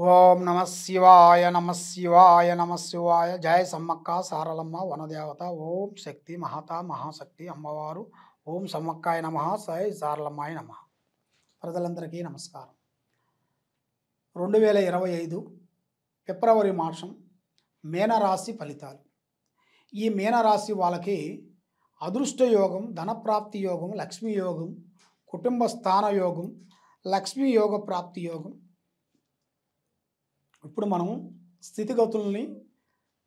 ఓం నమ శివాయ నమ శివాయ నమ శివాయ జయ సమ్మక్క సారలమ్మ వనదేవత ఓం శక్తి మహాత మహాశక్తి అమ్మవారు ఓం సమ్మక్కాయ నమ సాయి సారలమ్మాయ నమ. ప్రజలందరికీ నమస్కారం. 2025 ఫిబ్రవరి మాసం మీనరాశి ఫలితాలు. ఈ మీనరాశి వాళ్ళకి అదృష్ట యోగం, ధనప్రాప్తి యోగం, లక్ష్మీ యోగం, కుటుంబ స్థాన యోగం, లక్ష్మీ యోగ ప్రాప్తి యోగం. ఇప్పుడు మనం స్థితిగతుల్ని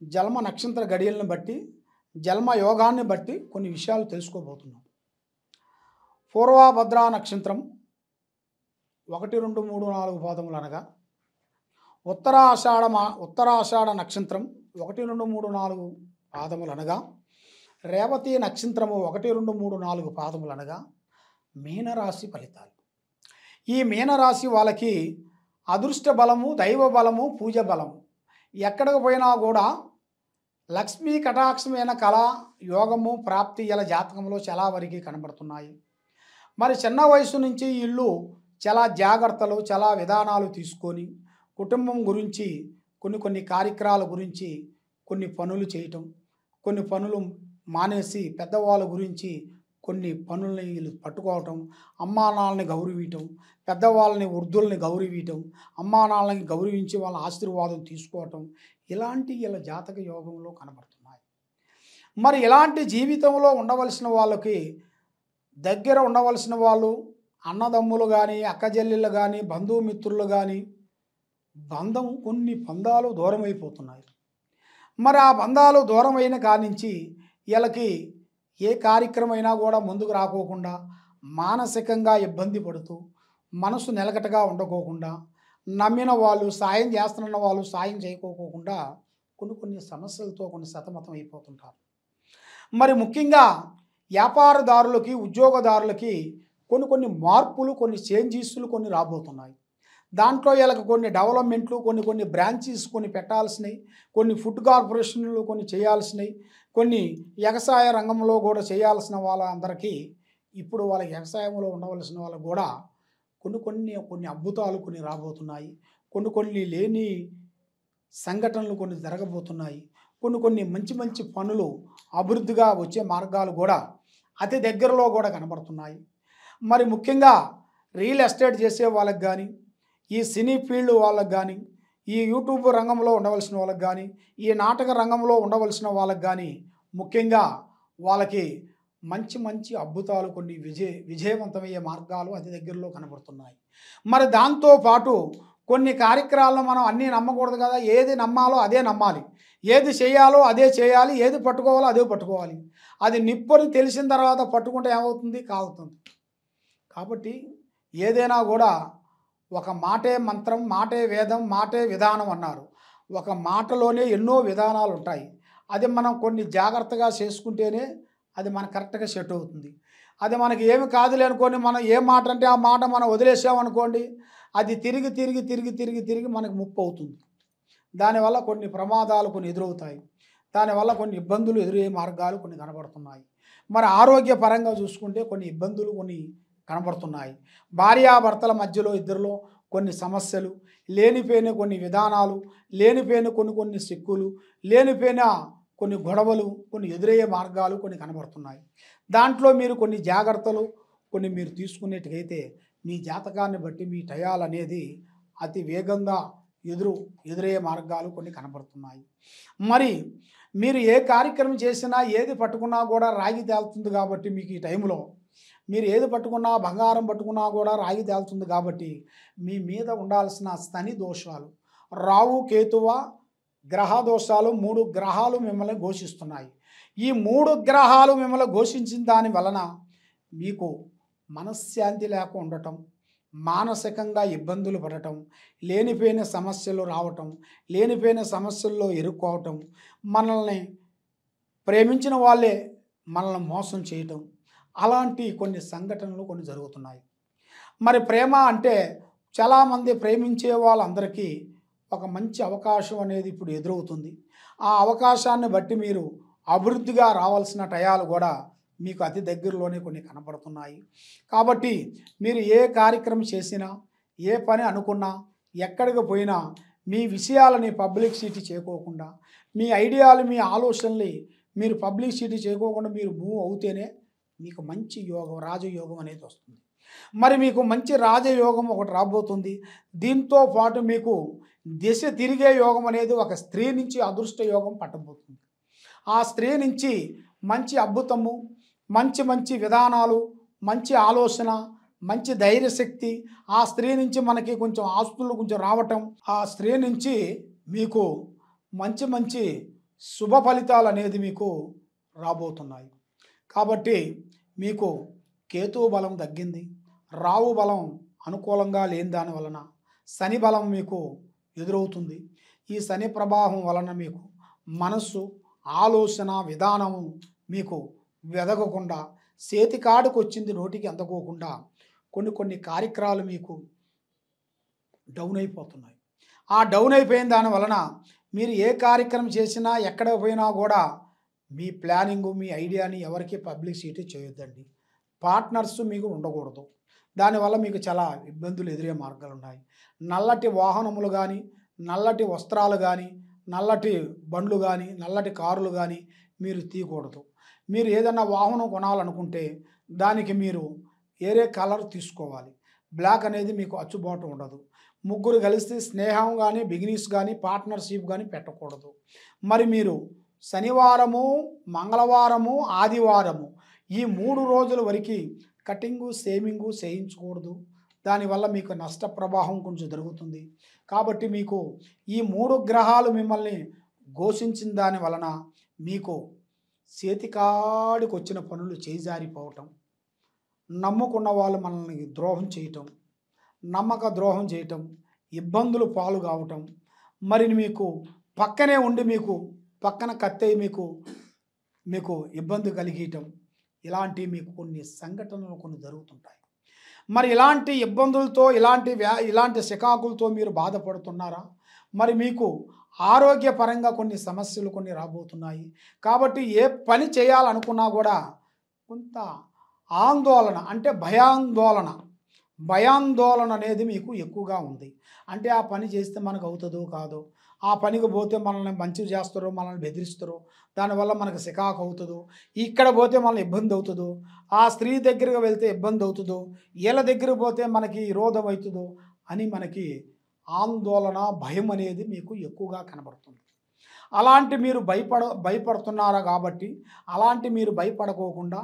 జన్మ నక్షత్ర గడియలను బట్టి జన్మ యోగాన్ని బట్టి కొన్ని విషయాలు తెలుసుకోబోతున్నాం. పూర్వభద్ర నక్షత్రం 1, 2, 3, 4 పాదములు అనగా ఉత్తరాషాఢ నక్షత్రం 1, 2, 3, 4 పాదములు అనగా రేవతి నక్షత్రము 1, 2, 3, 4 పాదములు అనగా మీనరాశి ఫలితాలు. ఈ మీనరాశి వాళ్ళకి అదృష్ట బలము, దైవ బలము, పూజ బలము ఎక్కడికి పోయినా కూడా లక్ష్మీ కటాక్షమైన కళ, యోగము, ప్రాప్తి ఇలా జాతకంలో చాలా వరకు కనబడుతున్నాయి. మరి చిన్న వయసు నుంచి వీళ్ళు చాలా జాగ్రత్తలు, చాలా విధానాలు తీసుకొని కుటుంబం గురించి కొన్ని కార్యక్రమాల గురించి కొన్ని పనులు చేయటం, కొన్ని పనులు మానేసి పెద్దవాళ్ళ గురించి కొన్ని పనుల్ని వీళ్ళు పట్టుకోవటం, అమ్మానాన్నని గౌరవించటం, పెద్దవాళ్ళని వృద్ధుల్ని గౌరవించటం, అమ్మానాన్నని గౌరవించి వాళ్ళ ఆశీర్వాదం తీసుకోవటం, ఇలాంటి ఇలా జాతక యోగంలో కనబడుతున్నాయి. మరి ఇలాంటి జీవితంలో ఉండవలసిన వాళ్ళకి దగ్గర ఉండవలసిన వాళ్ళు అన్నదమ్ములు కానీ, అక్కజెల్లెళ్ళు కానీ, బంధుమిత్రులు కానీ కొన్ని బంధాలు దూరం అయిపోతున్నాయి. మరి ఆ బంధాలు దూరమైన కానించి వీళ్ళకి ఏ కార్యక్రమైనా కూడా ముందుకు రాకోకుండా మానసికంగా ఇబ్బంది పడుతూ మనసు నిలకటగా ఉండకోకుండా నమ్మిన వాళ్ళు సాయం చేస్తున్న వాళ్ళు సాయం చేయకోకుండా కొన్ని సమస్యలతో సతమతం అయిపోతుంటారు. మరి ముఖ్యంగా వ్యాపారదారులకి, ఉద్యోగదారులకి కొన్ని మార్పులు, కొన్ని చేంజెస్లు కొన్ని రాబోతున్నాయి. దాంట్లో వీళ్ళకి కొన్ని డెవలప్మెంట్లు, కొన్ని బ్రాంచెస్ కొన్ని పెట్టాల్సినవి, కొన్ని ఫుడ్ కార్పొరేషన్లు కొన్ని చేయాల్సినవి, కొన్ని వ్యవసాయ రంగంలో కూడా చేయాల్సిన వాళ్ళందరికీ ఇప్పుడు వాళ్ళ వ్యవసాయంలో ఉండవలసిన వాళ్ళకు కూడా కొన్ని అద్భుతాలు కొన్ని రాబోతున్నాయి. కొన్ని లేని సంఘటనలు కొన్ని జరగబోతున్నాయి. కొన్ని మంచి పనులు అభివృద్ధిగా వచ్చే మార్గాలు కూడా అతి దగ్గరలో కూడా కనబడుతున్నాయి. మరి ముఖ్యంగా రియల్ ఎస్టేట్ చేసే వాళ్ళకి కానీ, ఈ సినీ ఫీల్డ్ వాళ్ళకి కానీ, ఈ యూట్యూబ్ రంగంలో ఉండవలసిన వాళ్ళకి కానీ, ఈ నాటక రంగంలో ఉండవలసిన వాళ్ళకి కానీ ముఖ్యంగా వాళ్ళకి మంచి అద్భుతాలు కొన్ని విజయవంతమయ్యే మార్గాలు అతి దగ్గరలో కనబడుతున్నాయి. మరి దాంతోపాటు కొన్ని కార్యక్రమాలను మనం అన్నీ నమ్మకూడదు కదా. ఏది నమ్మాలో అదే నమ్మాలి, ఏది చేయాలో అదే చేయాలి, ఏది పట్టుకోవాలో అదే పట్టుకోవాలి. అది నిప్పుని తెలిసిన తర్వాత పట్టుకుంటే ఏమవుతుంది? కాలుతుంది. కాబట్టి ఏదైనా కూడా ఒక మాటే మంత్రం, మాటే వేదం, మాటే విధానం అన్నారు. ఒక మాటలోనే ఎన్నో విధానాలు ఉంటాయి. అది మనం కొన్ని జాగ్రత్తగా చేసుకుంటేనే అది మనకు కరెక్ట్గా సెట్ అవుతుంది. అది మనకి ఏమి కాదులే అనుకోని మనం ఏ మాట అంటే ఆ మాట మనం వదిలేసామనుకోండి, అది తిరిగి మనకు ముప్పు అవుతుంది. దానివల్ల కొన్ని ప్రమాదాలు కొన్ని ఎదురవుతాయి. దానివల్ల కొన్ని ఇబ్బందులు ఎదురయ్యే మార్గాలు కొన్ని కనబడుతున్నాయి. మరి ఆరోగ్యపరంగా చూసుకుంటే కొన్ని ఇబ్బందులు కొన్ని కనబడుతున్నాయి. భార్యాభర్తల మధ్యలో ఇద్దరిలో కొన్ని సమస్యలు, లేనిపోయిన కొన్ని విధానాలు, లేనిపోయిన కొన్ని సిక్కులు, లేనిపోయిన కొన్ని గొడవలు కొన్ని ఎదురయ్యే మార్గాలు కొన్ని కనబడుతున్నాయి. దాంట్లో మీరు కొన్ని జాగ్రత్తలు మీరు తీసుకునేట్టుగైతే మీ జాతకాన్ని బట్టి మీ టయాలు అనేది అతి వేగంగా ఎదురయ్యే మార్గాలు కొన్ని కనబడుతున్నాయి. మరి మీరు ఏ కార్యక్రమం చేసినా ఏది పట్టుకున్నా కూడా రాగి తేలుతుంది. కాబట్టి మీకు ఈ టైంలో మీరు ఏది పట్టుకున్నా, బంగారం పట్టుకున్నా కూడా రాగి తేలుతుంది. కాబట్టి మీ మీద ఉండాల్సిన శని దోషాలు, రావు కేతువ గ్రహ దోషాలు 3 గ్రహాలు మిమ్మల్ని ఘోషిస్తున్నాయి. ఈ 3 గ్రహాలు మిమ్మల్ని ఘోషించిన దాని వలన మీకు మనశ్శాంతి లేక ఉండటం, మానసికంగా ఇబ్బందులు పడటం, లేనిపోయిన సమస్యలు రావటం, లేనిపోయిన సమస్యల్లో ఇరుక్కోవటం, మనల్ని ప్రేమించిన వాళ్ళే మనల్ని మోసం చేయటం, అలాంటి కొన్ని సంఘటనలు కొన్ని జరుగుతున్నాయి. మరి ప్రేమ అంటే చాలామంది ప్రేమించే వాళ్ళందరికీ ఒక మంచి అవకాశం అనేది ఇప్పుడు ఎదురవుతుంది. ఆ అవకాశాన్ని బట్టి మీరు అభివృద్ధిగా రావాల్సిన టయాలు కూడా మీకు అతి దగ్గరలోనే కొన్ని కనబడుతున్నాయి. కాబట్టి మీరు ఏ కార్యక్రమం చేసినా, ఏ పని అనుకున్నా, ఎక్కడికి పోయినా మీ విషయాలని పబ్లిసిటీ చేయకోకుండా, మీ ఐడియాలు, మీ ఆలోచనల్ని మీరు పబ్లిసిటీ చేయకోకుండా మీరు మూవ్ అవుతేనే మీకు మంచి యోగం, రాజయోగం అనేది వస్తుంది. మరి మీకు మంచి రాజయోగం ఒకటి రాబోతుంది. దీంతో పాటు మీకు దిశ తిరిగే యోగం అనేది ఒక స్త్రీ నుంచి అదృష్ట యోగం పట్టబోతుంది. ఆ స్త్రీ నుంచి మంచి అద్భుతము, మంచి మంచి విధానాలు, మంచి ఆలోచన, మంచి ధైర్యశక్తి, ఆ స్త్రీ నుంచి మనకి కొంచెం ఆస్తులు కొంచెం రావటం, ఆ స్త్రీ నుంచి మీకు మంచి మంచి శుభ ఫలితాలు అనేది మీకు రాబోతున్నాయి. కాబట్టి మీకు కేతు బలం తగ్గింది, రావు బలం అనుకూలంగా లేని దాని వలన శని బలం మీకు ఎదురవుతుంది. ఈ శని ప్రభావం వలన మీకు మనస్సు, ఆలోచన విధానము మీకు వెదగకుండా, చేతికాడికి వచ్చింది నోటికి అందకోకుండా కొన్ని కార్యక్రమాలు మీకు డౌన్ అయిపోతున్నాయి. ఆ డౌన్ అయిపోయిన దాని వలన మీరు ఏ కార్యక్రమం చేసినా ఎక్కడ పోయినా కూడా మీ ప్లానింగు, మీ ఐడియాని ఎవరికి పబ్లిసిటీ చేయొద్దండి. పార్ట్నర్స్ మీకు ఉండకూడదు. దానివల్ల మీకు చాలా ఇబ్బందులు ఎదురే మార్గాలు ఉన్నాయి. నల్లటి వాహనములు కానీ, నల్లటి వస్త్రాలు కానీ, నల్లటి బండ్లు కానీ, నల్లటి కారులు కానీ మీరు తీయకూడదు. మీరు ఏదైనా వాహనం కొనాలనుకుంటే దానికి మీరు వేరే కలర్ తీసుకోవాలి. బ్లాక్ అనేది మీకు అచ్చుబాటు ఉండదు. ముగ్గురు కలిసి స్నేహం కానీ, బిజినెస్ కానీ, పార్ట్నర్షిప్ కానీ పెట్టకూడదు. మరి మీరు శనివారము, మంగళవారము, ఆదివారము ఈ 3 రోజుల వరకు కటింగు, షేమింగు చేయించకూడదు. దానివల్ల మీకు నష్ట ప్రభావం కొంచెం జరుగుతుంది. కాబట్టి మీకు ఈ 3 గ్రహాలు మిమ్మల్ని ఘోషించిన దాని వలన మీకు చేతికాడికి వచ్చిన పనులు చేజారిపోవటం, నమ్ముకున్న వాళ్ళు మనల్ని ద్రోహం చేయటం, నమ్మక ద్రోహం చేయటం, ఇబ్బందులు పాలు కావటం, మరి మీకు పక్కనే ఉండి మీకు పక్కన కత్తె మీకు ఇబ్బంది కలిగటం, ఇలాంటి మీకు కొన్ని సంఘటనలు కొన్ని జరుగుతుంటాయి. మరి ఇలాంటి ఇబ్బందులతో, ఇలాంటి చికాకులతో మీరు బాధపడుతున్నారా? మరి మీకు ఆరోగ్యపరంగా కొన్ని సమస్యలు కొన్ని రాబోతున్నాయి. కాబట్టి ఏ పని చేయాలనుకున్నా కూడా కొంత ఆందోళన, అంటే భయాందోళన అనేది మీకు ఎక్కువగా ఉంది. అంటే ఆ పని చేస్తే మనకు అవుతుందో కాదో, ఆ పనికి పోతే మనల్ని మంచి చేస్తారో, మనల్ని బెదిరిస్తారో, దానివల్ల మనకు చికాకు అవుతుందో, ఇక్కడ పోతే మనల్ని ఇబ్బంది అవుతుందో, ఆ స్త్రీ దగ్గరికి వెళ్తే ఇబ్బంది అవుతుందో, వీళ్ళ దగ్గరికి పోతే మనకి విరోధం అవుతుందో అని మనకి ఆందోళన, భయం అనేది మీకు ఎక్కువగా కనబడుతుంది. అలాంటి మీరు భయపడుతున్నారా? కాబట్టి అలాంటి మీరు భయపడకోకుండా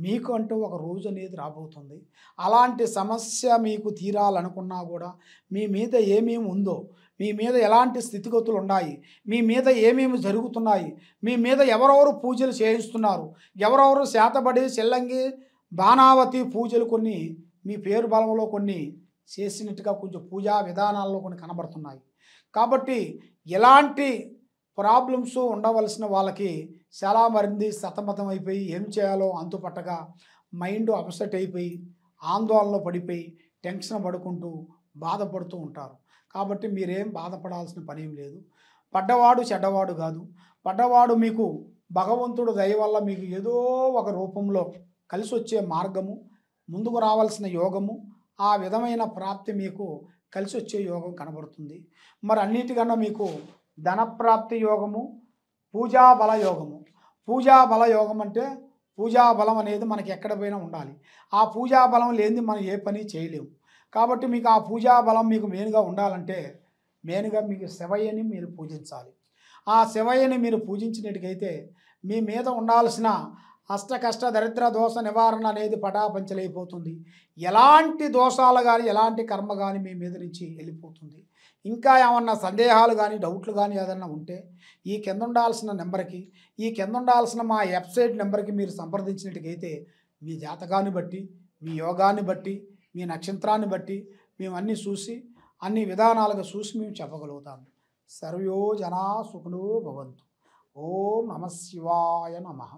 మీకు అంటూ ఒక రోజు అనేది రాబోతుంది. అలాంటి సమస్య మీకు తీరాలనుకున్నా కూడా మీ మీద ఏమేమి ఉందో, మీ మీద ఎలాంటి స్థితిగతులు ఉన్నాయి, మీ మీద ఏమేమి జరుగుతున్నాయి, మీ మీద ఎవరెవరు పూజలు చేయిస్తున్నారు, ఎవరెవరు శాతబడి, చెల్లంగి, బాణావతి పూజలు కొన్ని మీ పేరు బలంలో కొన్ని చేసినట్టుగా కొంచెం పూజా విధానాల్లో కొన్ని కనబడుతున్నాయి. కాబట్టి ఎలాంటి ప్రాబ్లమ్స్ ఉండవలసిన వాళ్ళకి చాలా మంది సతమతం అయిపోయి ఏం చేయాలో అంతుపట్టగా మైండ్ అప్సెట్ అయిపోయి ఆందోళనలో పడిపోయి టెన్షన్ పడుకుంటూ బాధపడుతూ ఉంటారు. కాబట్టి మీరేం బాధపడాల్సిన పని ఏం లేదు. పడ్డవాడు చెడ్డవాడు కాదు. పడ్డవాడు మీకు భగవంతుడు దయ వల్ల మీకు ఏదో ఒక రూపంలో కలిసి వచ్చే మార్గము, ముందుకు రావాల్సిన యోగము, ఆ విధమైన ప్రాప్తి మీకు కలిసి వచ్చే యోగం కనబడుతుంది. మరి అన్నిటికన్నా మీకు ధనప్రాప్తి యోగము, పూజాబల యోగము. పూజాబల యోగం అంటే పూజాబలం అనేది మనకి ఎక్కడ పోయినా ఉండాలి. ఆ పూజాబలం లేనిది మనం ఏ పని చేయలేము. కాబట్టి మీకు ఆ పూజాబలం మీకు మెయిన్గా ఉండాలంటే మెయిన్గా మీకు శివయ్యని మీరు పూజించాలి. ఆ శివయ్యని మీరు పూజించినట్టుకైతే మీ మీద ఉండాల్సిన అష్ట కష్ట దరిద్ర దోష నివారణ అనేది పటాపంచలైపోతుంది. ఎలాంటి దోషాలు కానీ, ఎలాంటి కర్మ కానీ మీ మీద నుంచి వెళ్ళిపోతుంది. ఇంకా ఏమన్నా సందేహాలు కానీ, డౌట్లు కానీ ఏదన్నా ఉంటే ఈ కింద ఉండాల్సిన నెంబర్కి, ఈ కింద ఉండాల్సిన మా వెబ్సైట్ నెంబర్కి మీరు సంప్రదించినట్టుకైతే మీ జాతకాన్ని బట్టి, మీ యోగాన్ని బట్టి, మీ నక్షత్రాన్ని బట్టి మేము అన్నీ చూసి, అన్ని విధానాలుగా చూసి మేము చెప్పగలుగుతాము. సర్వో జనా సుఖినో భవంతు. ఓం నమః శివాయ నమః.